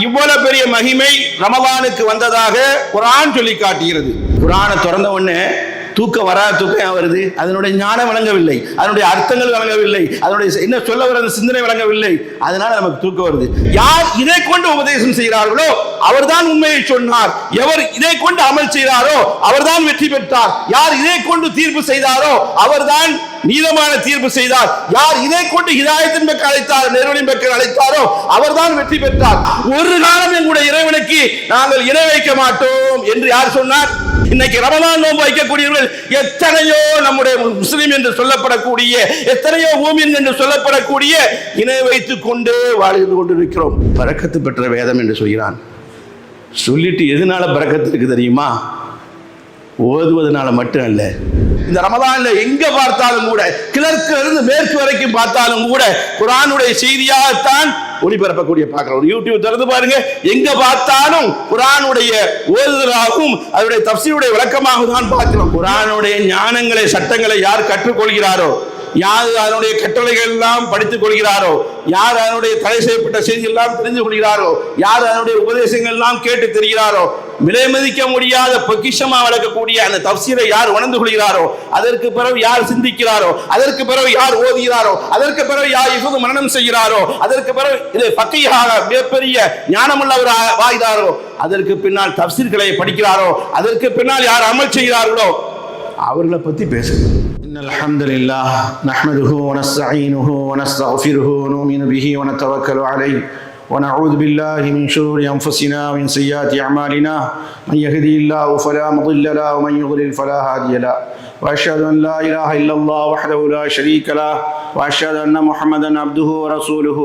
இவ்வளவு பெரிய மகிமை ரமலானுக்கு வந்ததாக குர்ஆன் சொல்லி காட்டுகிறது. குர்ஆனை திறந்த உடனே தூக்கம் வராத தூக்கம் வருது. அதனுடைய ஞானம் விளங்கவில்லை, அதனுடைய அர்த்தங்கள் விளங்கவில்லை, அதனுடைய என்ன சொல்ல வர சிந்தனை விளங்கவில்லை. அதனால நமக்கு தூக்கம் வருது. யார் இதை கொண்டு உபதேசம் செய்கிறார்களோ அவர்தான் உண்மையை சொன்னார். எவர் இதை கொண்டு அமல் செய்தாரோ அவர்தான் வெற்றி பெற்றார். யார் இதை கொண்டு தீர்ப்பு செய்தாரோ அவர்தான் நீதமான தீர்ப்பு செய்தார். யார் இதை கொண்டு ஹிதாயத்தின் பக்கம் அழைத்தார், நேர்வழியின் பக்கம் அழைத்தாரோ அவர்தான் வெற்றி பெற்றார். ஒரு காலம் எங்களுடைய இறைவனுக்கு நாங்கள் இணை வைக்க மாட்டோம் என்று யார் சொன்னார்? இன்னைக்கு ரமலான் நோன்பு வைக்கக்கூடியவர்கள் எத்தனையோ நம்முடைய முஸ்லிம் என்று சொல்லப்படக்கூடிய, எத்தனையோ மூமின் என்று சொல்லப்படக்கூடிய இணை வைத்துக் கொண்டே வாழ்ந்து கொண்டிருக்கிறோம். பரக்கத்து பெற்ற வேதம் என்று சொல்கிறான். சொல்லிட்டு எதனால பரக்கத்து இருக்கு தெரியுமா? ஓதுவதனால மட்டும் அல்ல. இந்த ரமலான்ல எங்க பார்த்தாலும் கூட, கிழக்குல இருந்து மேற்கு வரைக்கும் பார்த்தாலும் கூட குர்ஆனுடைய செய்தியாகத்தான் ஒளிபரப்பக்கூடிய பார்க்கிறோம். ஒரு யூடியூப் திறந்து பாருங்க, எங்க பார்த்தாலும் குர்ஆனுடைய ஓதுதலாகவும் அதனுடைய தஃசீருடைய விளக்கமாக தான் பார்க்கிறோம். குர்ஆனுடைய ஞானங்களை, சட்டங்களை யார் கற்றுக்கொள்கிறாரோ, யார் அதனுடைய கட்டளைகள் எல்லாம் படித்துக் கொள்கிறாரோ, யார் அதனுடைய தடை செய்யப்பட்ட செய்திகள் எல்லாம் தெரிந்து கொள்கிறாரோ, யார் அதனுடைய உபதேசங்கள் எல்லாம் கேட்டு தெரிகிறாரோ, விலை மதிக்க முடியாத பொக்கிஷமா வளர்க்கக்கூடிய அந்த தஃசீரை யார் உணர்ந்து கொள்கிறாரோ, அதற்கு பிறகு யார் சிந்திக்கிறாரோ, அதற்கு பிறகு யார் ஓதுகிறாரோ, அதற்கு பிறகு யார் இப்போது மனனம் செய்கிறாரோ, அதற்கு பிறகு இதை ஃபக்கீஹாக மிகப்பெரிய ஞானமுள்ளவர் வாய்தாரோ, அதற்கு பின்னால் தஃசீர்களை படிக்கிறாரோ, அதற்கு பின்னால் யார் அமல் செய்கிறார்களோ அவர்களை பத்தி பேசுகிறோம். இன்னல் ஹம்துலில்லாஹ் நஹ்மதுஹு வ நஸ்தஈனுஹு வ நஸ்தக்ஃபிருஹு வ நு'மினு பிஹி வ நதவக்கலு அலைஹி ونعوذ بالله من شرور أنفسنا ومن سيئات أعمالنا من يهده الله فلا مضل له ومن يضلل فلا هادي له وأشهد أن لا إله إلا الله وحده لا شريك له وأشهد أن محمدا عبده ورسوله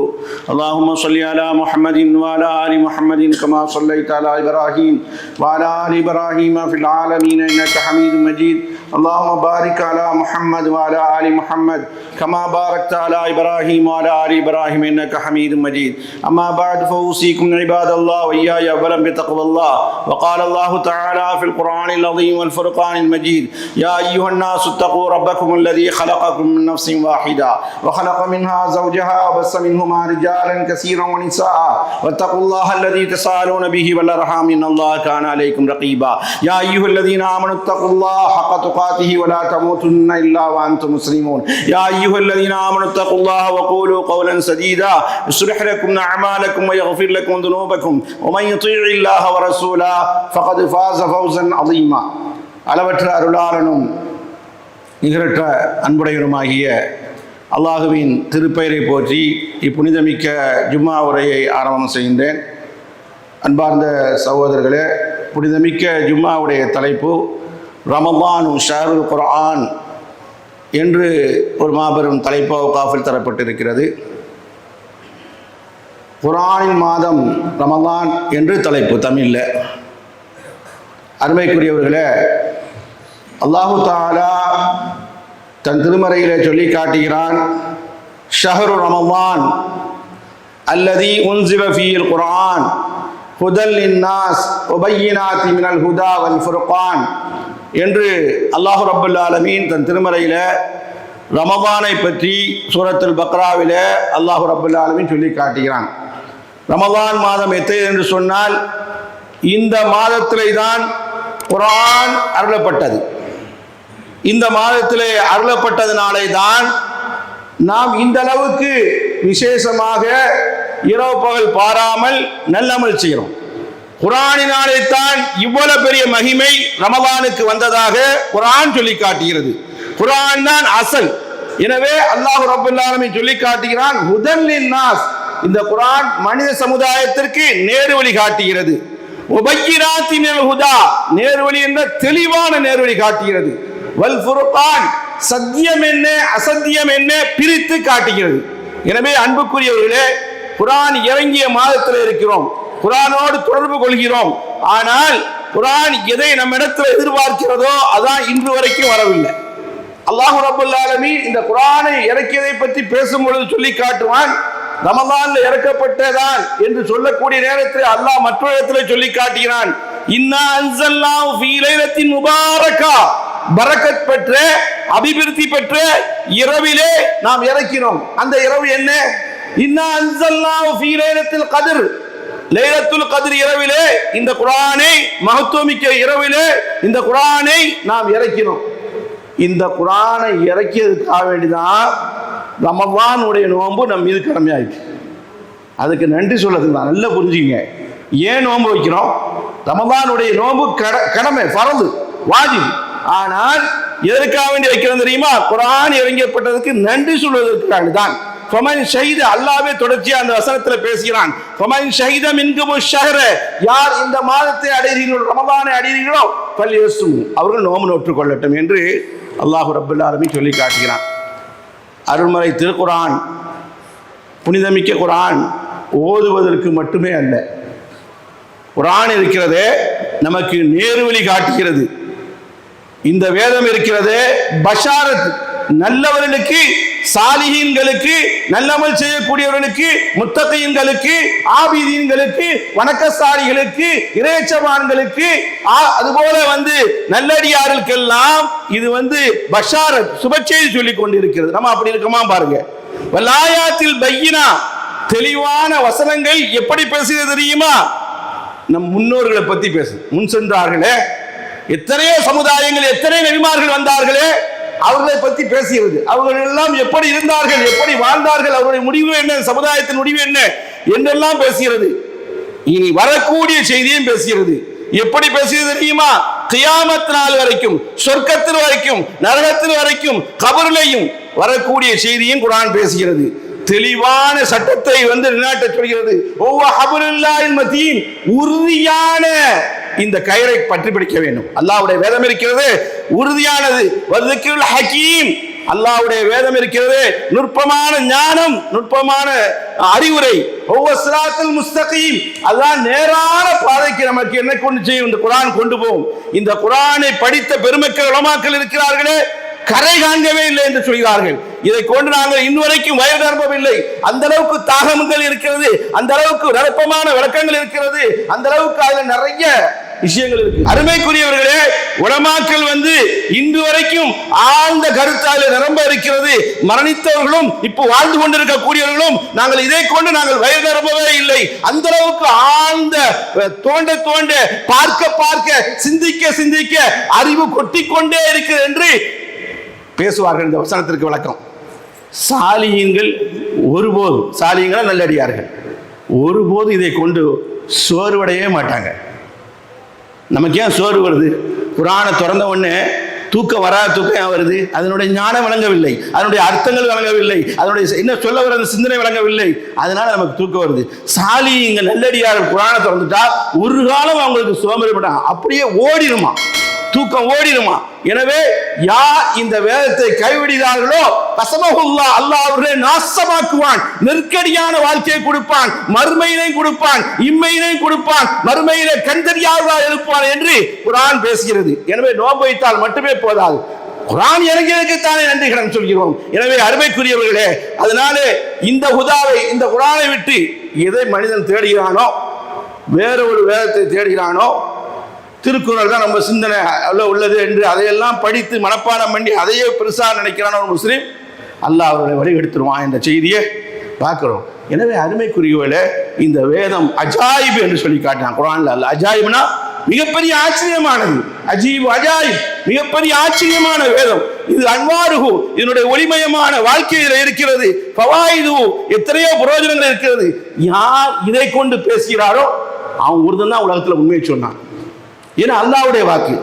اللهم صل على محمد وعلى آل محمد كما صليت على إبراهيم وعلى آل إبراهيم في العالمين إنك حميد مجيد اللهم بارك على محمد وعلى آل محمد كما باركت على إبراهيم وعلى آل إبراهيم إنك حميد مجيد أما بعد فأوصيكم عباد الله وإياي أولا بتقوى الله وقال الله تعالى في القرآن العظيم والفرقان المجيد يا أيها الناس اتقوا ربكم الذي خلقكم من نفس واحدة وخلق منها زوجها وبث منهما رجالا كثيرا ونساء واتقوا الله الذي تساءلون به والأرحام إن الله كان عليكم رقيبا يا أيها الذين آمنوا اتقوا الله حق تقاته ولا تموتن إلا وأنتم مسلمون يا أيها الذين آمنوا اتقوا الله وقولوا قولا سديدا يصلح لكم أعمالكم ويغفر لكم ذنوبكم ومن يطيع الله ورسوله فقد فاز فوزا عظيما அளவற்ற அருளாளனும் நிகரற்ற அன்புடையனுமாகிய அல்லாஹுவின் திருப்பெயரை போற்றி இப்புனிதமிக்க ஜும்மா உரையை ஆரம்பம் செய்கின்றேன். அன்பார்ந்த சகோதரர்களே, புனிதமிக்க ஜும்மாவுடைய தலைப்பு ரமலான் ஷஹ்ருல் குர்ஆன் என்று ஒரு மாபெரும் தலைப்பாக காஃபில் தரப்பட்டிருக்கிறது. குர்ஆனின் மாதம் ரமலான் என்று தலைப்பு தமிழில். அருமைக்குரியவர்களே, அல்லாஹு தஆலா தன் திருமறையிலே சொல்லி காட்டுகிறான், ஷஹ்ரு ரமலான் அல்லதி உன்சில ஃபீஹில் குர்ஆன் ஹுதல் லின்னாஸ் வ பையினாத்தி மினல் ஹுதா வல் ஃபுர்கான் என்று அல்லாஹ் ரப்பல் ஆலமீன் தன் திருமறையில ரமலானை பற்றி சூரத்துல் பக்ராவிலே அல்லாஹ் ரப்பல் ஆலமீன் சொல்லி காட்டுகிறான். ரமலான் மாதம் எத்தனை என்று சொன்னால், இந்த மாதத்திலே தான் குர்ஆன் அருளப்பட்டது. இந்த மாதத்திலே அருளப்பட்டதினாலே தான் நாம் இந்த அளவுக்கு விசேஷமாக இரவு பகல் பாராமல் நல்லமல் செய்கிறோம். குர்ஆனினாலே தான் இவ்வளவு பெரிய மகிமை ரமலானுக்கு வந்ததாக குர்ஆன் சொல்லி காட்டுகிறது. குர்ஆன் தான் அசல். எனவே அல்லாஹ் ரப்பல் ஆலமீன் சொல்லி காட்டுகிறான், ஹுதல் லின்னாஸ். இந்த குர்ஆன் மனித சமுதாயத்திற்கு நேர்வழி காட்டுகிறது. உபய்யினாத்தி மினல் ஹுதா, நேர்வழி என்ற தெளிவான நேர்வழி காட்டுகிறது. வல் ஃபுர்கான், சத்தியம் என்ன அசத்தியம் என்ன பிரித்து காட்டுகிறது. எனவே அன்புக்குரியவர்களே, குர்ஆன் இறங்கிய மாதத்தில் இருக்கிறோம், குர்ஆனோடு தொடர்பு கொள்கிறோம். ஆனால் குர்ஆன் எதை நம்மிடத்தில் எதிர்பார்க்கிறதோ அதான் இன்று வரைக்கும் வரவில்லை. அல்லாஹ் ரப்பல் ஆலமீன் இந்த குர்ஆனை இறக்கியதை பற்றி பேசும்பொழுது சொல்லி காட்டுவான், ரமலான்ல இறக்கப்பட்டதான் என்று சொல்லக்கூடிய நேரத்தில் அல்லாஹ் மற்றொரு இடத்துல சொல்லி காட்டுகிறான், இன்னா அன்ஸல்னாஹு ஃபீ லைலத்தின் முபாரக்கா, பரக்கத் பெற்ற அபிவிருத்தி பெற்ற இரவிலே நாம் இறக்கினோம். அந்த இரவு என்ன? இன்னா அன்ஸல்னாஹு ஃபீ லைலத்தில் கத்ர், லைலத்துல் கத்ர் இரவிலே இந்த குர்ஆனை, மகத்துவமிக்க இரவிலே இந்த குர்ஆனை நாம் இறக்கினோம். இந்த குர்ஆனை இறக்கியதுக்காக வேண்டிதான் ரமலானுடைய நோன்பு நம் மீது கடமையாயிடுச்சு. அதுக்கு நன்றி சொல்லதுங்க. நல்லா புரிஞ்சுங்க. ஏன் நோன்பு வைக்கிறோம்? ரமலானுடைய நோன்பு கடமை, ஃபர்து, வாஜிப். ஆனால் எதற்காக வேண்டி வைக்கிறோம் தெரியுமா? குர்ஆன் இறங்கப்பட்டதுக்கு நன்றி சொல்வதற்காக தான். ஃபமன் ஷஹீத, அல்லாஹ்வே தொடர்ச்சியா அந்த வசனத்துல பேசுகிறான். ஃபமன் ஷஹீத மின்குமு ஷஹர, யார் இந்த மாதத்தை அடைகிறீர்களோ, ரமலானை அடைகிறீர்களோ, ஃபல்யஸ்ம், அவர்கள் நோன்பு நோற்றுக் கொள்ளட்டும் என்று அல்லாஹ் ரப்பல் ஆலமீன் சொல்லி காட்டுகிறான். அருள்மறை திருக்குர்ஆன், புனிதமிக்க குர்ஆன் ஓதுவதற்கு மட்டுமே அல்ல. குர்ஆன் இருக்கிறதே நமக்கு நேர்வழி காட்டுகிறது. இந்த வேதம் இருக்கிறதே பஷாரத், நல்லவர்களுக்கு, சாலிஹீன்களுக்கு, நல்லமல் செய்யக்கூடியவர்களுக்கு, முத்தகீன்களுக்கு, ஆபிதீன்களுக்கு, வணக்கசாலிகளுக்கு, இறைச்சவான்களுக்கு, அதுபோல நல்லடியார்களுக்கெல்லாம் இது பஷாரத், சுபச்செய்தி சொல்லிக் கொண்டிருக்கிறது. நம்ம அப்படி இருக்கமா பாருங்க. வலாயாத்தில் பையினா, தெளிவான வசனங்கள் எப்படி பேசுகிறது தெரியுமா? நம் முன்னோர்களை பத்தி பேசு. முன் சென்றார்களே, எத்தனையோ சமுதாயங்கள், எத்தனை நபிமார்கள் வந்தார்களே, அவர்களை பற்றி பேசுகிறது. அவர்கள் எல்லாம் எப்படி இருந்தார்கள், எப்படி வாழ்ந்தார்கள், அவருடைய முடிவு என்ன, சமுதாயத்தின் முடிவு என்ன என்றெல்லாம் பேசுகிறது. இனி வரக்கூடிய செய்தியும் பேசுகிறது. எப்படி பேசுகிறது தெரியுமா? கியாமத் நாள் வரைக்கும், சொர்க்கத்தில் வரைக்கும், நரகத்தில் வரைக்கும், கபரிலையும் வரக்கூடிய செய்தியும் குர்ஆன் பேசுகிறது. தெளிவான சட்டத்தை நிலைநாட்ட சொல்கிறது. ஒவ்வொரு ஹபுலுல்லாஹில் மதீன், உறுதியான இந்த கயிறை பற்றி பிடிக்க வேண்டும். அல்லாஹ்வுடைய வேதம் இருக்கிறது, உறுதியானது. வذிக்ருல் ஹகீம், அல்லாஹ்வுடைய வேதம் இருக்கிறது, நுட்பமான ஞானம், நுட்பமான அறிவுரை. ஒவ்வொரு சிராத்துல் முஸ்தகீம், அல்லாஹ் நேரான பாதைக்கு நமக்கு என்ன கொண்டு செய்யும்? இந்த குர்ஆன் கொண்டு போகும். இந்த குர்ஆனை படித்த பெருமக்கள் உலமாக்கள் இருக்கிறார்களே, கரை காண்கவே இல்லை என்று சொல்கிறார்கள். இதை கொண்டு நாங்கள் இன்னுவரைக்கும் வயது நிரம்பவில்லை. அந்த அளவுக்கு தாகங்கள் இருக்கிறது, அந்த அளவுக்கு நிரப்பமான விளக்கங்கள் இருக்கிறது, அந்த அளவுக்கு அதில் நிறைய விஷயங்கள் இருக்கு. அருமைக்குரியவர்களே, உலமாக்கள் இன்று வரைக்கும் ஆழ்ந்த கருத்தால் நிரம்ப இருக்கிறது. மரணித்தவர்களும் இப்போ வாழ்ந்து கொண்டிருக்கக்கூடியவர்களும் நாங்கள் இதை கொண்டு நாங்கள் வயது நிரம்பவே இல்லை. அந்த அளவுக்கு ஆழ்ந்த தோண்ட தோண்ட, பார்க்க பார்க்க, சிந்திக்க சிந்திக்க அறிவு கொட்டிக்கொண்டே இருக்கிறது என்று பேசுவார்கள். இந்த வசனத்திற்கு விளக்கம். சாலிஹீன்கள் ஒருபோதும், சாலிஹீன்கள் நல்லடியார்கள், ஒருபோது இதை கொண்டு சோர்வடையே மாட்டாங்க. நமக்கு ஏன் சோர்வு வருது? குர்ஆனை திறந்த உடனே தூக்கம் வராத தூக்கம் வருது. அதனுடைய ஞானம் விளங்கவில்லை, அதனுடைய அர்த்தங்கள் விளங்கவில்லை, அதனுடைய என்ன சொல்ல வர சிந்தனை விளங்கவில்லை. அதனால நமக்கு தூக்கம் வருது. சாலிஹீன்கள் நல்லடியார்கள் குர்ஆனை திறந்துட்டா ஒரு காலம் அவங்களுக்கு சோம்பேறிப்பட்டாங்க, அப்படியே ஓடிடுமா, தூக்கம் ஓடிடுமா. எனவே யார் இந்த வேதத்தை கைவிடுகிறார்களோ, கஸமஹுல்லாஹ், அல்லாஹ் அவர்களை நாசமாக்குவான், நெருக்கடியான வாழ்க்கையை கொடுப்பான், மறுமையினை கொடுப்பான், இம்மையினை கொடுப்பான், மறுமையிலே கண்டறியாததாக இருப்பான் என்று குர்ஆன் பேசுகிறது. எனவே நோன்பு வைத்தால் மட்டுமே போதாது, குர்ஆன் இறங்கியதற்குத்தானே நன்றி கடன் சொல்கிறோம். எனவே அருமைக்குரியவர்களே, அதனாலே இந்த ஹுதாவை, இந்த குர்ஆனை விட்டு எதை மனிதன் தேடுகிறானோ, வேற ஒரு வேதத்தை தேடுகிறானோ, திருக்குறள் தான் நம்ம சிந்தனை உள்ளது என்று அதையெல்லாம் படித்து மனப்பாடம் பண்ணி அதையே பெருசாக நினைக்கிறான ஒரு முஸ்லீம், அல்லாஹ் அவர்களை வழிகெடுத்துருவான் என்ற செய்தியை பார்க்கிறோம். எனவே அருமைக்குரியவர்களே, இந்த வேதம் அஜாயிப் என்று சொல்லி காட்டினான் குர்ஆன்ல. அல்ல அஜாயிப்னா மிகப்பெரிய ஆச்சரியமானது, அஜீப் அஜாயிப், மிகப்பெரிய ஆச்சரியமான வேதம். இது அன்வாருஹு, இதனுடைய ஒளிமயமான வாழ்க்கையில் இருக்கிறது. ஃபவாயிதுஹு, எத்தனையோ பிரயோஜனங்கள் இருக்கிறது. யார் இதை கொண்டு பேசுகிறாரோ அவன் ஒருத்தன் தான் உலகத்தில் உண்மையை சொன்னான். ஏன்னா அல்லாஹ்வுடைய வாக்கு,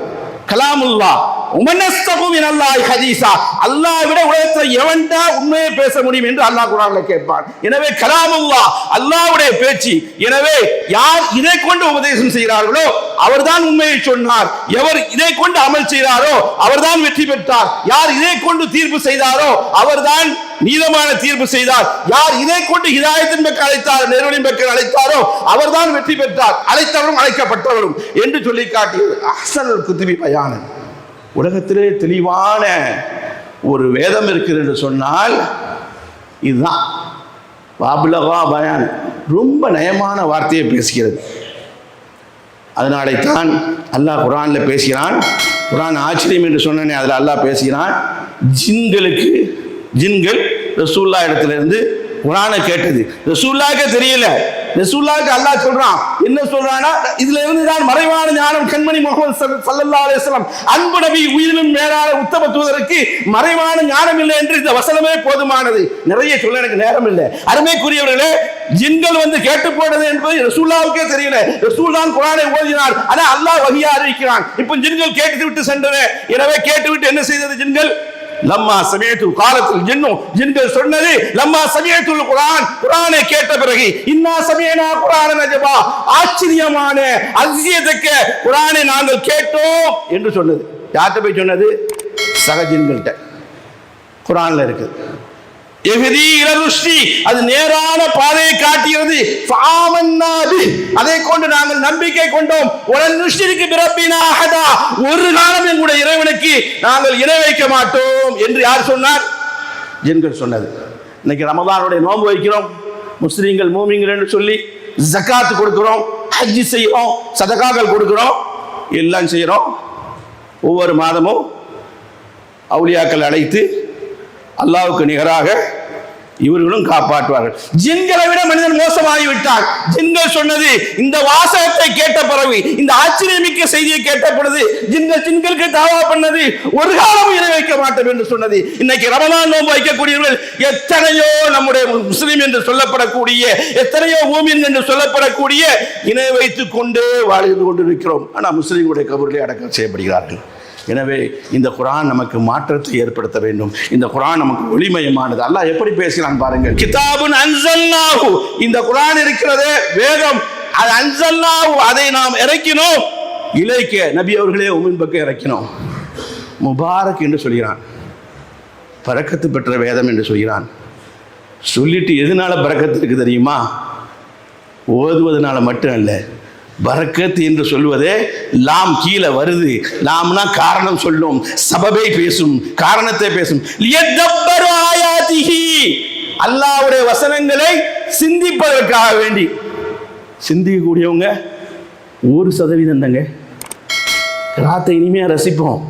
கலாமுல்லாஹ், உமனஸ்தகும் மினல்லாஹி ஹதீஸா, அல்லாஹ் விட உலகத்தில் எவன்டா உண்மையை பேச முடியும் என்று அல்லாஹ் குர்ஆன்ல கேட்பான். எனவே கலாமுல்லாஹ், அல்லாஹ்வுடைய பேச்சு. எனவே யார் இதை கொண்டு உபதேசம் செய்கிறார்களோ அவர்தான் உண்மையை சொன்னார். எவர் இதை கொண்டு அமல் செய்தாரோ அவர்தான் வெற்றி பெற்றார். யார் இதை கொண்டு தீர்ப்பு செய்தாரோ அவர்தான் நீதமான தீர்ப்பு செய்தார். யார் இதை கொண்டு ஹிதாயத்தின் பக்கம் அழைத்தார், நேர்வழியின் பக்கம் அழைத்தாரோ அவர்தான் வெற்றி பெற்றார், அழைத்தவரும் அழைக்கப்பட்டவரும் என்று சொல்லி காட்டியது. அஹ்ஸனுல் குதுபி பயானன், உலகத்திலே தெளிவான ஒரு வேதம் இருக்கிறது என்று சொன்னால் இதுதான். வாபுலகா பயான், ரொம்ப நயமான வார்த்தையை பேசுகிறது. அதனாலே தான் அல்லாஹ் குர்ஆன்ல பேசுகிறான். குர்ஆன் ஆச்சரியம் என்று சொன்னேனே, அதில் அல்லாஹ் பேசுகிறான். ஜின்கள் ரசூலுல்லாஹ் இடத்திலிருந்து குர்ஆனை கேட்டது. ரசூலுல்லாஹ்க்கே தெரியல, ரசூலுல்லாஹ்க்கு அல்லாஹ் சொல்றான். என்ன சொல்றானா, இதுல இருந்து தான் மறைவான ஞானம் கண்மணி முஹம்மது ஸல்லல்லாஹு அலைஹி வஸல்லம் அன்பு நபி உயிரினும் மேலான உத்தம தூதருக்கு மறைவான ஞானம் இல்லை என்று இந்த வசனமே போதுமானது. நிறைய சொல்ல எனக்கு நேரம் இல்லை. அருமைக்குரியவர்களே, ஜின்கள் வந்து கேட்டு போனது என்பது ரசூலுல்லாஹ்வுக்கே தெரியல. ரசூல் தான் குர்ஆனை ஓதினார். ஆனா அல்லாஹ் வஹியா அறிவிக்கிறான். இப்போ ஜின்கள் கேட்டு விட்டு சென்றன. எனவே கேட்டுவிட்டு என்ன செய்தது ஜின்கள்? லம்மா சமீஅத்து காலத்தில் ஜின்கள் சொன்னது, லம்மா சமீஅத்துல் குர்ஆன், குர்ஆனை கேட்ட பிறகு, இன்னா சமீஅனா குர்ஆனன் அஜபா, ஆச்சரியமான அதிசயத்தக்க குர்ஆனை நாங்கள் கேட்டோம் என்று சொன்னது. யார்கிட்ட போய் சொன்னது? சக ஜின்கள்கிட்ட. குர்ஆன்ல இருக்கு. எஹ்தி இலா ருஷ்டி, அது நேரான பாதையை காட்டுகிறது. ஃபஆமன்னா பி, அதை கொண்டு நாங்கள் நம்பிக்கை கொண்டோம். வலன் நுஷ்ரிகு பிரப்பினா அஹதா, ஒரு காலம் எங்களுடைய இறைவனுக்கு நாங்கள் இணை வைக்க மாட்டோம் என்று யார் சொன்னார்? ஜின்கள் சொன்னது. இன்னைக்கு ரமலானுடைய நோன்பு வைக்கிறோம், முஸ்லிம்கள் மூமின்கள் என்று சொல்லி ஜகாத் கொடுக்கிறோம், ஹஜ் செய்கிறோம், சதகாக்கள் கொடுக்கிறோம், எல்லாம் செய்கிறோம். ஒவ்வொரு மாதமும் அவுலியாக்கள் அழைத்து அல்லாஹ்வுக்கு நிகராக இவர்களும் காப்பாற்றுவார்கள். ஜின்களை விட மனிதன் மோசமாகிவிட்டான். ஜின்கள் சொன்னது, இந்த வாசகத்தை கேட்ட பிறகு, இந்த ஆச்சரியமிக்க செய்தியை கேட்ட பொழுது ஜின்களுக்கு தாவா பண்ணது, ஒரு காலம் இணை வைக்க மாட்டோம் என்று சொன்னது. இன்னைக்கு ரமலான் நோன்பு வைக்கக்கூடியவர்கள் எத்தனையோ நம்முடைய முஸ்லிம் என்று சொல்லப்படக்கூடிய, எத்தனையோ மூமின் என்று சொல்லப்படக்கூடிய இணை வைத்துக் கொண்டே வாழ்ந்து கொண்டிருக்கிறோம். ஆனால் முஸ்லிம்களுடைய கபரிலே அடக்கம் செய்யப்படுகிறார்கள். எனவே இந்த குர்ஆன் நமக்கு மாற்றத்தை ஏற்படுத்த வேண்டும். இந்த குர்ஆன் நமக்கு ஒளிமயமானது. அல்லாஹ் எப்படி பேசுகிறான் பாருங்கள். கிதாபுன் அன்ஸல்னாஹு, இந்த குர்ஆன் இருக்கிறதே வேதம், அது அன்ஸல்னாஹு, அதை நாம் இறக்கினோம். இலைக்க, நபி அவர்களே உமின் பக்கம் இறக்கினோம். முபாரக் என்று சொல்கிறான், பரக்கத்து பெற்ற வேதம் என்று சொல்கிறான். சொல்லிட்டு எதனால பரக்கத்து இருக்கு தெரியுமா? ஓதுவதனால மட்டும் அல்ல, பரக்கத் என்று சொல்வதே லாம் கீழே வருது. லாம்னா காரணம் சொல்லும், சபபை பேசும், காரணத்தை பேசும். லியதப்பரு ஆயாதிஹி, அல்லாஹ்வுடைய வசனங்களை சிந்திப்பதற்காக வேண்டி. சிந்திக்கக்கூடியவங்க 1% தாங்க. கிராத்தை இனிமையா ரசிப்போம்.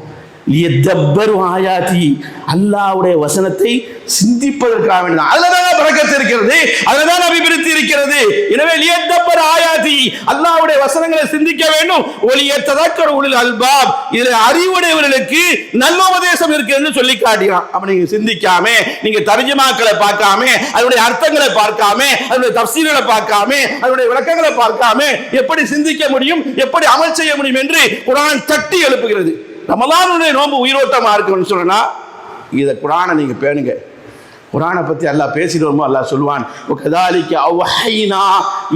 லியதப்பரு ஆயாதி, அல்லாஹ்வுடைய வசனத்தை சிந்திப்பதற்காக வேண்டி. அதுலதான் பரக்கத்து இருக்கிறது, அதுலதான் அபிவிருத்தி இருக்கிறது. எனவே லியதப்பரு ஆயாதி, அல்லாஹ்வுடைய வசனங்களை சிந்திக்க வேண்டும். ஒலியத்ததக்கரு உலில் அல்பாப், இதுல அறிவுடையவர்களுக்கு நல்ல உபதேசம் இருக்கு என்று சொல்லி காட்டுகிறான். அப்ப நீங்க சிந்திக்காம, நீங்க தர்ஜமாக்களை பார்க்காம, அதனுடைய அர்த்தங்களை பார்க்காம, அதனுடைய தஃசீர்களை பார்க்காம, அதனுடைய விளக்கங்களை பார்க்காம எப்படி சிந்திக்க முடியும், எப்படி அமல் செய்ய முடியும் என்று குர்ஆன் தட்டி எழுப்புகிறது. ரமலானுடைய நோன்பு உயிரோட்டமா இருக்குன்னு சொன்னா, இதை குர்ஆனை நீங்க பேணுங்க. குர்ஆனை பத்தி அல்லாஹ் பேசிட்டு வரும்போது அல்லாஹ் சொல்வான், வகதாலிக அவ்ஹைனா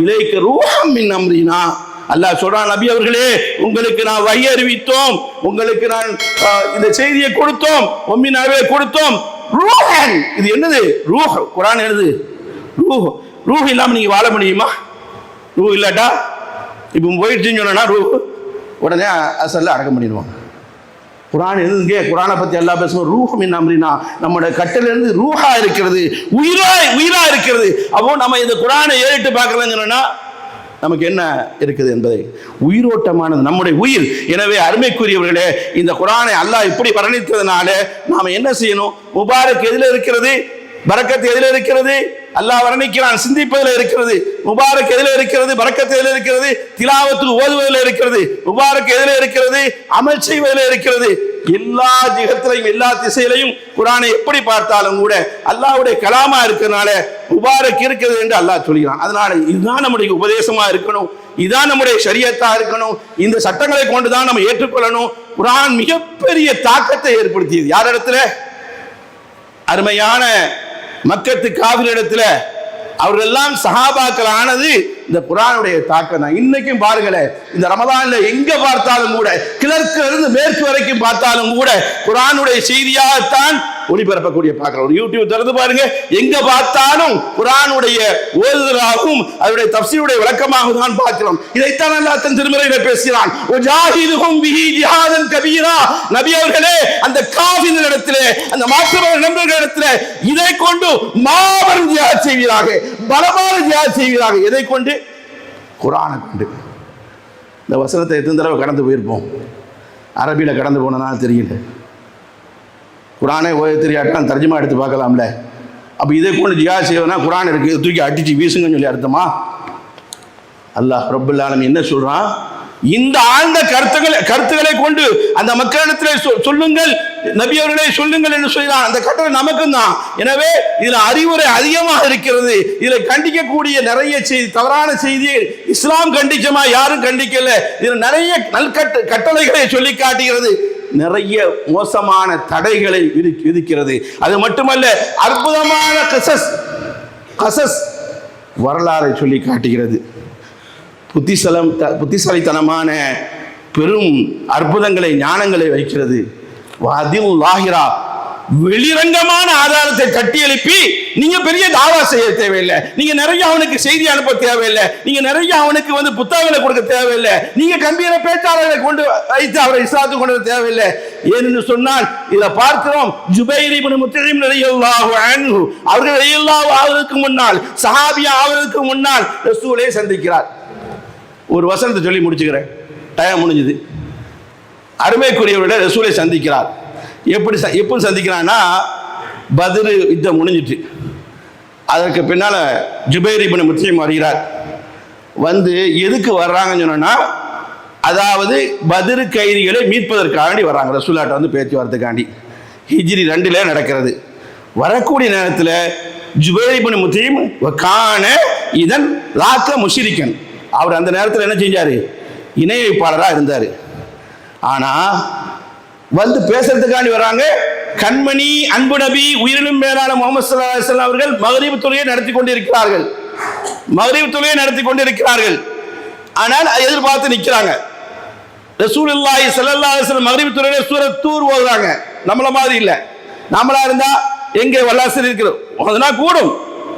இலைக ரூஹம் மின் அம்ரினா. அல்லாஹ் சொல்றான், நபி அவர்களே, உங்களுக்கு நான் வஹி அறிவித்தோம், உங்களுக்கு நான் இந்த செய்தியை கொடுத்தோம், ஒம்மினாவே கொடுத்தோம். ரூஹன், இது என்னது? ரூஹ். குர்ஆன் என்னது? ரூஹ். ரூஹ் இல்லாம நீங்க வாழ முடியுமா? ரூஹ் இல்லாட்டா இப்போ போயிடுச்சுன்னு சொன்னா ரூஹ் உடனே அசல்ல அடக்க பண்ணிடுவாங்க. குர்ஆன் எதுங்க? குர்ஆனை பத்தி அல்லாஹ் பேசுவோம், ரூஹ் மின் அம்ரினா, நம்முடைய கட்டளையிலிருந்து ரூஹா இருக்கிறது, உயிரா இருக்கிறது. அப்போ நம்ம இந்த குர்ஆனை ஏறிட்டு பார்க்கலன்னு சொன்னா நமக்கு என்ன இருக்குது என்பதை, உயிரோட்டமானது நம்முடைய உயிர். எனவே அருமைக்குரியவர்களே, இந்த குர்ஆனை அல்லாஹ் இப்படி வர்ணித்ததனால நாம என்ன செய்யணும்? முபாரக் எதில் இருக்கிறது? பரக்கத் எதில் இருக்கிறது? அல்லாஹ் வர்ணிக்கிறான், சிந்திப்பதில் இருக்கிறது. முபாரக் எதில் இருக்கிறது? பரக்கத் எதில் இருக்கிறது? திலாவத்து ஓதுவதில் இருக்கிறது. முபாரக் எதில் இருக்கிறது? அமல் செய்வதில் இருக்கிறது. எல்லா ஜிகத்திலையும், எல்லா திசையிலையும் குர்ஆனை எப்படி பார்த்தாலும் கூட அல்லாஹ்வுடைய கலாமா இருக்கிறதுனால முபாரக் இருக்கிறது என்று அல்லாஹ் சொல்கிறான். அதனால இதுதான் நம்முடைய உபதேசமா இருக்கணும், இதுதான் நம்முடைய ஷரியத்தா இருக்கணும். இந்த சட்டங்களை கொண்டுதான் நம்ம ஏற்றுக்கொள்ளணும். குர்ஆன் மிகப்பெரிய தாக்கத்தை ஏற்படுத்தியது யாரிடத்துல? அருமையான மக்கத்து காவிரிடத்துல. அவர்கள் எல்லாம் சஹாபாக்கள் ஆனது இந்த குர்ஆனுடைய தாக்கம் தான். இன்னைக்கும் பாருங்களேன், இந்த ரமலான்ல எங்க பார்த்தாலும் கூட, கிழக்குல இருந்து மேற்கு வரைக்கும் பார்த்தாலும் கூட குர்ஆனுடைய செய்தியாகத்தான் ஒளிபரப்பக்கூடிய பார்க்கிறோம். ஒரு யூடியூப் திறந்து பாருங்க, எங்க பார்த்தாலும் குர்ஆனுடைய ஓதுதலாகவும் அதனுடைய தஃசீருடைய விளக்கமாக தான் பார்க்கிறோம். இதைத்தான் அல்லாஹ் தன் திருமறையில பேசுகிறான், வஜாஹிதுஹும் பிஹி ஜிஹாதன் கபீரா. நபி அவர்களே, அந்த காஃபிர்களிடத்திலே, அந்த மாற்றுமத நண்பர்களிடத்திலே இதை கொண்டு மாபெரும் ஜிஹாத் செய்வீராக, பலமான ஜிஹாத் செய்வீராக. எதை கொண்டு? குர்ஆனை கொண்டு. இந்த வசனத்தை எத்தனை தடவை கடந்து போயிருப்போம்? அரபியில கடந்து போனதுனால தெரியல. குர்ஆனை ஓத தெரியாட்டான் தர்ஜமா எடுத்து பார்க்கலாம்ல. அப்போ இதை கொண்டு ஜிஹாத் செய்வதுனா குர்ஆன் இருக்கு, தூக்கி அடிச்சு வீசுங்கன்னு சொல்லி அர்த்தமா? அல்லாஹ் ரப்பல் ஆலமீன் என்ன சொல்றான்? இந்த ஆழ்ந்த கருத்துக்களை கொண்டு அந்த மக்களிடத்திலே சொல்லுங்கள், நபி அவர்களே சொல்லுங்கள் என்று சொல்கிறான். அந்த கட்டளை நமக்கும் தான். எனவே இதுல அறிவுரை அதிகமாக இருக்கிறது. இதுல கண்டிக்கக்கூடிய நிறைய செய்தி, தவறான செய்தியை இஸ்லாம் கண்டிச்சமா? யாரும் கண்டிக்கல. இதுல நிறைய கட்டளைகளை சொல்லி காட்டுகிறது, நிறைய மோசமான தடைகளை விதிக்கிறது. அது மட்டுமல்ல, அற்புதமான கசஸ் வரலாறை சொல்லி காட்டுகிறது. புத்திசாலித்தனமான பெரும் அற்புதங்களை, ஞானங்களை வைக்கிறது. வாதில் லாஹிரா, வெளிரங்கமான ஆதாரத்தை தட்டி எழுப்பி நீங்க பெரிய தாவா செய்ய தேவையில்லை, நீங்க நிறைய அவனுக்கு செய்தி அனுப்ப தேவையில்லை, நீங்க நிறைய அவனுக்கு புத்தகங்களை கொடுக்க தேவையில்லை, நீங்க கம்பீர பேச்சாளர்களை கொண்டு வைத்து அவரை இஸ்லாத்துக்கு கொண்டு வர தேவையில்லை. ஏன்னு சொன்னால் இதை பார்க்கிறோம். ஜுபைர் இப்னு முத்இம் ரலியல்லாஹு அன்ஹு அவர்கள் ரலியல்லாஹு ஆவதற்கு முன்னால், சஹாபியா ஆவதற்கு முன்னால் ரசூலை சந்திக்கிறார். ஒரு வசனத்தை சொல்லி முடிச்சுக்கிறேன், டைம் முடிஞ்சது. அருமைக்குரியவருடைய ரசூலை சந்திக்கிறார். எப்படி சந்திக்கிறான்னா, பத்ர் யுத்தம் முடிஞ்சிட்டு அதற்கு பின்னால் ஜுபைர் இப்னு முத்இம் வருகிறார். எதுக்கு வர்றாங்கன்னு சொன்னா, அதாவது பத்ர் கைதிகளை மீட்பதற்காண்டி வர்றாங்க. ரசூலாட்ட பேச்சுவார்த்தைக்காண்டி. ஹிஜ்ரி 2 நடக்கிறது. வரக்கூடிய நேரத்தில் ஜுபைர் இப்னு முத்இம் கான இதன் லாக்க முஷ்ரிக்கன், அவர் அந்த நேரத்தில் என்ன செஞ்சாரு? இணை வைப்பாளராக இருந்தார். ஆனால் பேசுறதுக்காண்டி வராங்க. கண்மணி அன்பு நபி உயிரினும் மேலான முஹம்மது ஸல்லல்லாஹு அலைஹி வஸல்லம் அவர்கள் மக்ரிப் தொழுகையை நடத்தி கொண்டிருக்கிறார்கள். ஆனால் எதிர்பார்த்து நிற்கிறாங்க. ரசூலுல்லாஹி ஸல்லல்லாஹு அலைஹி வஸல்லம் மக்ரிப் தொழுகையில சூரத் தூர் ஓதுறாங்க. நம்மள மாதிரி இல்லை. நம்மளா இருந்தா எங்கே வல்லாசர் இருக்கிறோம் ஓதுனா கூடும்,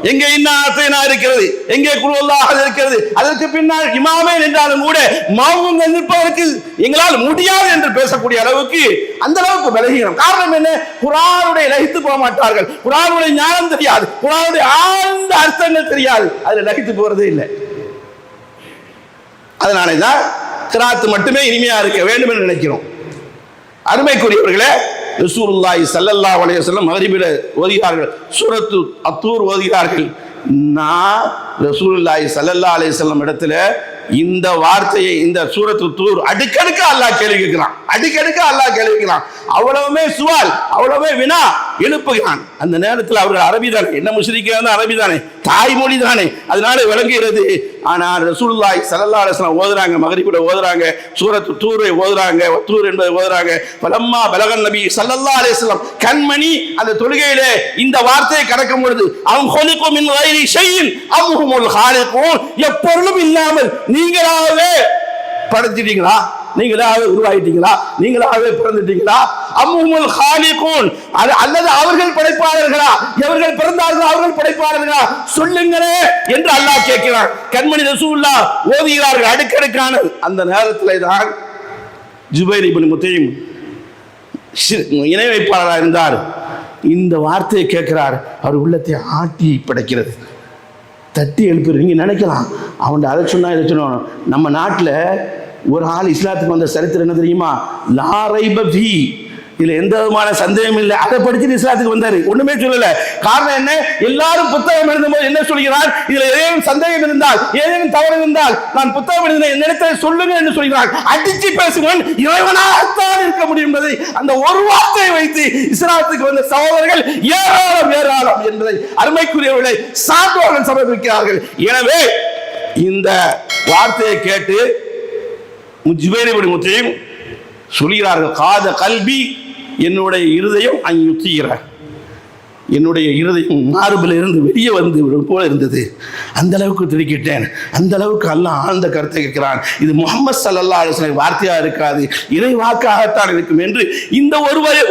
எங்கே இன்னா இருக்கிறது, எங்கே குல்ஹுவல்லாஹ் இருக்கிறது. அதற்கு பின்னால் இமாமே நின்றாலும் கூட மாமும் நிற்பதற்கு எங்களால் முடியாது என்று பேசக்கூடிய அளவுக்கு அந்த அளவுக்கு விலகினோம். காரணம் என்ன? குர்ஆனுடைய லகித்து போக மாட்டார்கள். குர்ஆனுடைய ஞானம் தெரியாது, குர்ஆனுடைய ஆழ்ந்த அர்த்தங்கள் தெரியாது, அதுல லகித்து போறதே இல்லை. அதனால தான் கிராத் மட்டுமே இனிமையா இருக்க வேண்டும் என்று நினைக்கிறோம். அருமைக்குரியவர்களே, ரசூலுல்லாஹி ஸல்லல்லாஹு அலைஹி வஸல்லம் மக்ரிபில் ஓதுகிறார்கள், சூரத்து அத்தூர் ஓதுகிறார்கள். நான் ரசூலுல்லாஹி ஸல்லல்லாஹு அலைஹி வஸல்லம் இடத்துல இந்த வார்த்தையை, இந்த சூரத்து தூர் அடுக்கடுக்க அல்லாஹ் கேள்வி கேட்கிறான். அவ்வளவுமே சுவால், அவ்வளவுமே வினா எழுப்புகிறான். அந்த நேரத்தில் அவர்கள் அரபி தானே, என்ன முஸ்லிம்கள் அரபி தானே, தாய்மொழி தானே, அதனால விளங்குகிறது. ஆனால் ரசூலுல்லாஹி ஸல்லல்லாஹு அலைஹி வஸல்லம் ஓதுறாங்க, மக்ரிபில் ஓதுறாங்க, சூரத்து தூரை ஓதுறாங்க, தூர் என்பதை ஓதுறாங்க. ஃபலம்மா பலகன் நபி ஸல்லல்லாஹு அலைஹி வஸல்லம், கண்மணி அந்த தொழுகையிலே இந்த வார்த்தையை கடக்கும் பொழுது, அவன் ஹுலிகு மின் கைரி ஷைஇன் அம் ஹுமுல் காலிகூன், எப்பொருளும் இல்லாமல் நீங்களாகவே படைச்சிட்டீங்களா, நீங்களாகவே உருவாயிட்டீங்களா, நீங்களாகவே பிறந்துட்டீங்களா? அம்முல் காலிகூன், அல்லது அவர்கள் படைப்பாளர்களா? எவர்கள் பிறந்தார்கள் அவர்கள் படைப்பாளர்களா? சொல்லுங்களே என்று அல்லாஹ் கேட்கிறான். கண்மணி ரசூலுல்லாஹ் ஓதுகிறார்கள் அடுக்கடுக்கானது. அந்த நேரத்தில் தான் ஜுபைர் இப்னு முத்இம் இணை வைப்பாளராக இருந்தார். இந்த வார்த்தையை கேட்கிறார். அவர் உள்ளத்தை ஆட்டி படைக்கிறது, தட்டி எழுப்பி. நீங்க நினைக்கலாம் அவன் அதை சொன்னா இதை சொன்ன. நம்ம நாட்டில் ஒரு ஆள் இஸ்லாத்துக்கு வந்த சரித்திரம் என்ன தெரியுமா? லா ரைப ஃபீ, இதுல எந்த விதமான சந்தேகம் இல்லை, அதை படிச்சுட்டு இஸ்லாத்துக்கு வந்தாரு, ஒண்ணுமே சொல்லல. காரணம் என்ன? எல்லாரும் புத்தகம் எழுதும்போது என்ன சொல்கிறார்? இதுல ஏதேனும் சந்தேகம் இருந்தால், ஏதேனும் தவறு இருந்தால், நான் புத்தகம் எழுதின என்னிடத்தில் சொல்லுங்க என்று சொல்கிறார். அடிச்சு பேசுவன் இறைவனாகத்தான் இருக்க முடியும் என்பதை அந்த ஒரு வார்த்தையை வைத்து இஸ்லாத்துக்கு வந்த சகோதரர்கள் ஏராளம் என்பதை அருமைக்குரியவர்களை சான்றோர்கள் சமர்ப்பிக்கிறார்கள். எனவே இந்த வார்த்தையை கேட்டு ஜுபைர் இப்னு முத்இம் சொல்கிறார்கள், காத கல்வி, என்னுடைய இருதயம் அங்குத்திகிற, என்னுடைய இருதயம் மார்பில் இருந்து வெளியே வந்து போல இருந்தது. அந்த அளவுக்கு திடுக்கிட்டேன். அந்த அளவுக்கு அல்லாஹ் ஆழ்ந்த கருத்தை கேட்கிறான். இது முஹம்மது ஸல்லல்லாஹு அலைஹி வஸல்லம் வார்த்தையாக இருக்காது, இறை வாக்காகத்தான் இருக்கும் என்று இந்த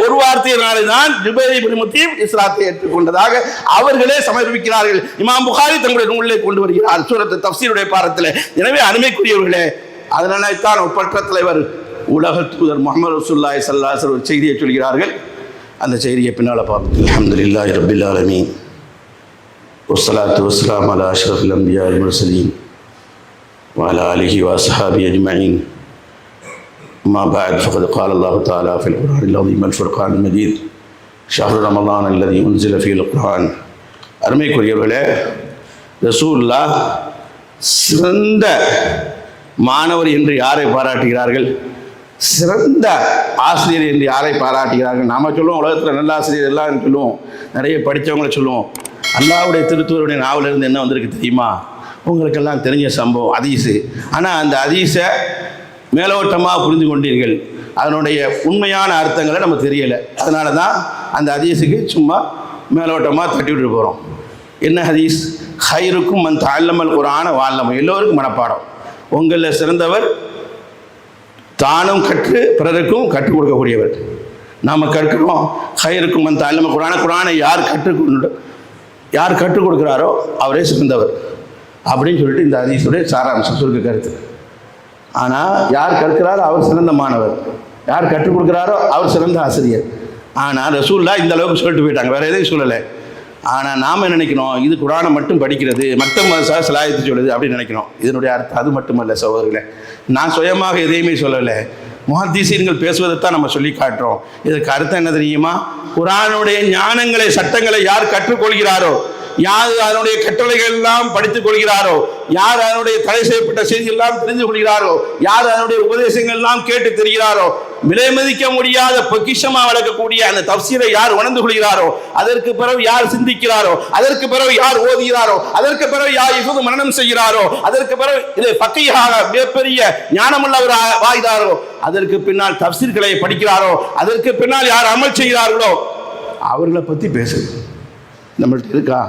ஒரு வார்த்தையினாலே தான் ஜுபைர் இப்னு முத்இம் இஸ்லாத்தை ஏற்றுக்கொண்டதாக அவர்களே சமர்ப்பிக்கிறார்கள். இமாம் புகாரி தங்களுடைய நூலிலே கொண்டு வருகிறார், சூரத்து தஃப்சீருடைய பாடத்தில். எனவே அருமைக்குரியவர்களே, அதனால தான் ஒப்பற்ற தலைவர் உலக தூதர் முஹம்மது ரசூலுல்லாஹி ஸல்லல்லாஹு அலைஹி வஸல்லம் செய்தியை சொல்கிறார்கள். அந்த செய்தியை பின்னால் பார்ப்போம். அல்ஹம்துலில்லாஹி ரப்பில் ஆலமீன் வஸ்ஸலாத்து வஸ்ஸலாமு அலா அஷ்ரஃபில் அன்பியா வல் முர்சலீன் வ அலா ஆலிஹி வ அஸ்ஹாபிஹி அஜ்மஈன். அம்மா பஅத், ஃபகத் क़ால அல்லாஹு தஆலா ஃபில் குர்ஆனில் அஸீம் அல் ஃபுர்கானில் மஜீத் ஷஹ்ரு ரமலான் அல்லதீ உன்ஸில ஃபீஹில் குர்ஆன். அருமைக்குரியவர்களே, ரசூலுல்லாஹ் சிறந்த மாணவர் என்று யாரை பாராட்டுகிறார்கள்? சிறந்த ஆசிரியர் என்று யாரை பாராட்டுகிறார்கள்? நாம சொல்லுவோம் உலகத்தில் நல்ல ஆசிரியர் எல்லாம் சொல்லுவோம், நிறைய படித்தவங்களை சொல்லுவோம். அல்லாஹ்வுடைய திருத்தூதருடைய நாவலிருந்து என்ன வந்திருக்கு தெரியுமா? உங்களுக்கெல்லாம் தெரிஞ்ச சம்பவம் ஹதீஸு. ஆனால் அந்த ஹதீஸை மேலோட்டமாக புரிந்து கொண்டீர்கள், அதனுடைய உண்மையான அர்த்தங்களை நம்ம தெரியலை. அதனால தான் அந்த ஹதீஸுக்கு சும்மா மேலோட்டமாக தட்டி விட்டு போகிறோம். என்ன ஹதீஸ்? ஹைருக்கும் மன் தஅல்லமல் குர்ஆன வஅல்லம. எல்லோருக்கும் மனப்பாடம். உங்களில் சிறந்தவர் தானும் கற்று பிறருக்கும் கற்றுக் கொடுக்கக்கூடியவர். நாம் கற்கிறோம். ஹைருக்கும் மன் தஅல்லமல் குர்ஆன. குர்ஆனை யார் கற்றுக் கொடுக்குறாரோ அவரே சிறந்தவர் அப்படின்னு சொல்லிட்டு இந்த ஹதீஸுடைய சாராம்சம் சுருக்க கருத்து. ஆனால் யார் கற்கிறாரோ அவர் சிறந்த மாணவர், யார் கற்றுக் கொடுக்குறாரோ அவர் சிறந்த ஆசிரியர். ஆனால் ரசூலுல்லாஹ் இந்த அளவுக்கு சொல்லிட்டு போயிட்டாங்க, வேறு எதையும் சொல்லலை. ஆனால் நாம் என்ன நினைக்கணும்? இது குர்ஆனை மட்டும் படிக்கிறது, மற்ற சலாயத்து சொல்லுது அப்படின்னு நினைக்கணும். இதனுடைய அர்த்தம் அது மட்டுமல்ல சகோதரர்களே. நான் சுயமாக எதையுமே சொல்லலை, முஹத்திஸீன்கள் பேசுவதைத்தான் நம்ம சொல்லி காட்டுறோம். இதற்கு அர்த்தம் என்ன தெரியுமா? குர்ஆனுடைய ஞானங்களை சட்டங்களை யார் கற்றுக்கொள்கிறாரோ, யார் அதனுடைய கட்டளைகள் எல்லாம் படித்துக் கொள்கிறாரோ, யார் அதனுடைய தடை செய்யப்பட்ட செய்தி எல்லாம் தெரிந்து கொள்கிறாரோ, யார் அதனுடைய உபதேசங்கள் எல்லாம் கேட்டு தெரிகிறாரோ, விலை மதிக்க முடியாத பொக்கிஷமா வளர்க்கக்கூடிய அந்த தஃசீரை யார் உணர்ந்து கொள்கிறாரோ, அதற்கு பிறகு யார் சிந்திக்கிறாரோ, அதற்கு பிறகு யார் ஓதுகிறாரோ, அதற்கு பிறகு யார் இஃபுது மனனம் செய்கிறாரோ, அதற்கு பிறகு இது ஃபக்கீஹாக மிகப்பெரிய ஞானமுள்ளவர் ஆகிறாரோ, அதற்கு பின்னால் தஃசீர்களை படிக்கிறாரோ, அதற்கு பின்னால் யார் அமல் செய்கிறார்களோ அவர்களை பற்றி பேசுது. நம்மள்ட்ட இருக்கா?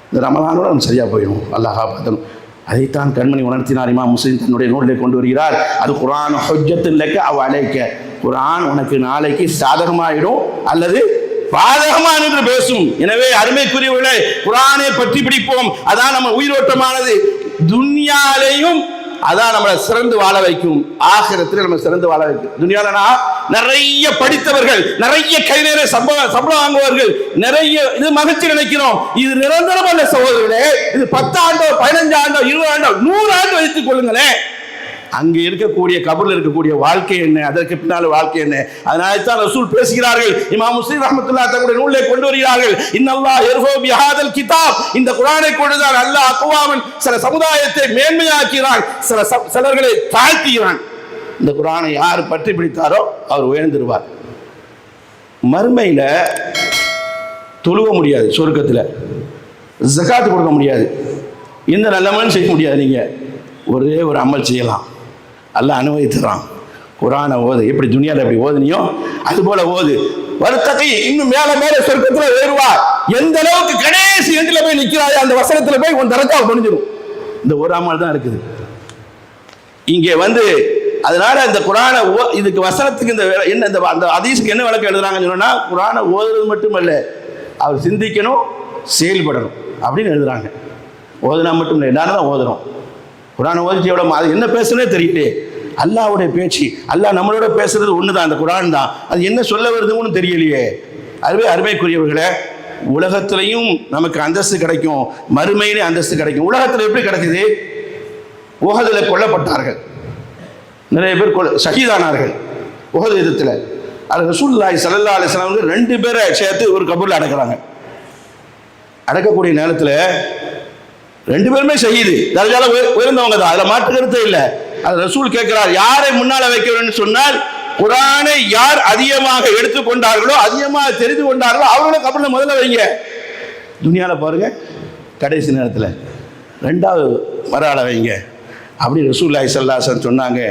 இந்த ரமலானோட நம்ம சரியாக போயிடும். அல்லாஹ் காப்பாற்றணும். அதைத்தான் கண்மணி உணர்த்தினார். இமாம் முஸ்லிம் தன்னுடைய நூலிலே கொண்டு வருகிறார். அது குர்ஆன் ஹுஜ்ஜத்துன் லக்க அவ் அலைக்க. குர்ஆன் உனக்கு நாளைக்கு சாதகமாயிடும் அல்லது பாதகமா என்று பேசும். எனவே அருமைக்குரியவர்களே, குர்ஆனை பற்றி பிடிப்போம். அதான் நம்ம உயிரோட்டமானது. துன்யாலையும் அதான் நம்மளை சிறந்து வாழ வைக்கும், ஆகிரத்தில் நம்ம சிறந்து வாழ வைக்கும். துன்யாலனா நிறைய படித்தவர்கள், நிறைய கை நிறைய சம்பளம் வாங்குவார்கள், நிறைய இது மகிழ்ச்சி நினைக்கிறோம். இது நிரந்தரம் அல்ல சகோதரர்களே. இது 10 ஆண்டோ 15 ஆண்டோ 20 ஆண்டோ 100 ஆண்டு வைத்துக் கொள்ளுங்களேன். அங்கே இருக்கக்கூடிய கபரில் இருக்கக்கூடிய வாழ்க்கை என்ன, அதற்கு பின்னால் வாழ்க்கை என்ன? அதனால தான் ரசூல் பேசுகிறார்கள். இமாம் முஸ்லிம் ரஹ்மத்துல்லாஹி தங்களுடைய நூலை கொண்டு வருகிறார்கள். இன்னல்லாஹ் யர்ஃபு பிஹாதல் கிதாப். இந்த குர்ஆனை கொண்டுதான் அல்லாஹ் அக்வாமன் சில சமுதாயத்தை மேன்மையாக்கிறான், சிலர்களை தாழ்த்துகிறான். இந்த குர்ஆனை யார் பற்றி பிடித்தாரோ அவர் உயர்ந்திருவார். மறுமையில் தொழுவ முடியாது, சொர்க்கத்தில் ஜகாத் கொடுக்க முடியாது, இந்த நல்லமன் செய்ய முடியாது. நீங்கள் ஒரே ஒரு அமல் செய்யலாம், அல்லாஹ் அனுமதித்துறான். குர்ஆனை ஓது. எப்படி துனியாவில் எப்படி ஓதுனியோ அதுபோல ஓது. வருத்தத்தை இன்னும் மேல மேல சொர்க்கத்தில் ஏறுவார். எந்த அளவுக்கு கடைசி எண்டில் போய் நிற்கிறாய் அந்த வசனத்தில் போய் உன் தரக்காக முடிஞ்சிடும். இந்த ஒரு அமல் தான் இருக்குது இங்கே வந்து. அதனால இந்த குர்ஆனை இதுக்கு வசனத்துக்கு இந்த என்ன இந்த அந்த ஹதீஸுக்கு என்ன விளக்கம் எழுதுறாங்கன்னு சொன்னா, குர்ஆனை ஓதுறது மட்டுமல்ல, அவர் சிந்திக்கணும், செயல்படணும் அப்படின்னு எழுதுறாங்க. ஓதுனா மட்டும் இல்லை, எல்லாரும் தான் ஓதுறோம். குர்ஆனை ஓதிச்சு எவ்வளோ அது என்ன பேசுனே தெரியலையே. அல்லாஹ்வுடைய பேச்சு, அல்லாஹ் நம்மளோட பேசுறது ஒன்று தான், அந்த குர்ஆன் தான். அது என்ன சொல்ல வருதுன்னு தெரியலையே. அதுவே அருமைக்குரியவர்களே, உலகத்திலையும் நமக்கு அந்தஸ்து கிடைக்கும், மறுமையிலே அந்தஸ்து கிடைக்கும். உலகத்தில் எப்படி கிடைக்குது? உஹதில் கொல்லப்பட்டார்கள், நிறைய பேர் ஷஹீதானார்கள் உஹது யுத்தத்தில். அது ரசூலுல்லாஹி ஸல்லல்லாஹு அலைஹி வஸல்லம் 2 பேரை சேர்த்து ஒரு கபூரில் அடக்கிறாங்க. அடக்கக்கூடிய நேரத்தில் 2 பேருமே ஷஹீது, தர்ஜால உயர்ந்தவங்க தான், அதில் மாற்று கருத்தே இல்லை. அது ரசூல் கேட்கிறார், யாரை முன்னால் வைக்க வேண்டும் சொன்னால், குர்ஆனை யார் அதிகமாக எடுத்துக்கொண்டார்களோ, அதிகமாக தெரிந்து கொண்டார்களோ அவர்களும் கபூரில் முதல்ல வைங்க. துனியாவில் பாருங்க, கடைசி நேரத்தில் 2வது மறால வைங்க அப்படி ரசூலுல்லாஹி ஸல்லல்லாஹு அலைஹி வஸல்லம் சொன்னாங்க.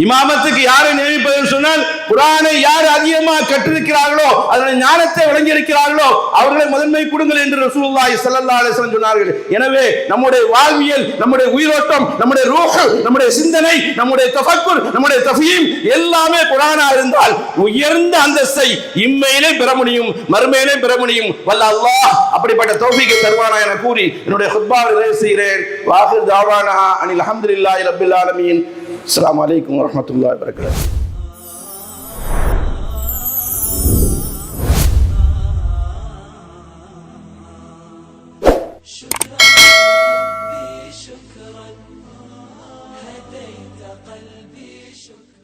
இமாமத்துக்கு யாரை நியமிப்பதுன்னு சொன்னால், குர்ஆனை யார் அதிகமாக கற்றிருக்கிறார்களோ, அதனுடைய ஞானத்தை வழங்கியிருக்கிறார்களோ அவர்களை முதன்மை கொடுங்கள் என்று ரசூலுல்லாஹி ஸல்லல்லாஹு அலைஹி வஸல்லம் சொன்னார்கள். எனவே நம்முடைய வாழ்வியல், நம்முடைய உயிரோட்டம், நம்முடைய ரூஹ், நம்முடைய சிந்தனை, நம்முடைய தஃபக்குர், நம்முடைய தஃஹீம் எல்லாமே குர்ஆனா இருந்தால் உயர்ந்த அந்தஸ்தை இம்மையிலே பெற முடியும், மறுமையிலே பெற முடியும். வல்ல அல்லாஹ் அப்படிப்பட்ட தௌஃபீக்கை தருவானா என கூறி என்னுடைய குத்பாவை நிறைவு செய்கிறேன். வாஹிர் தாவானா அனில் அல்ஹம்துலில்லாஹி ரப்பில் ஆலமீன். அஸ்ஸலாமு அலைக்கும் வரஹ்மத்துல்லாஹி வபரகாத்துஹு. شكرا هديت قلبي شكرا.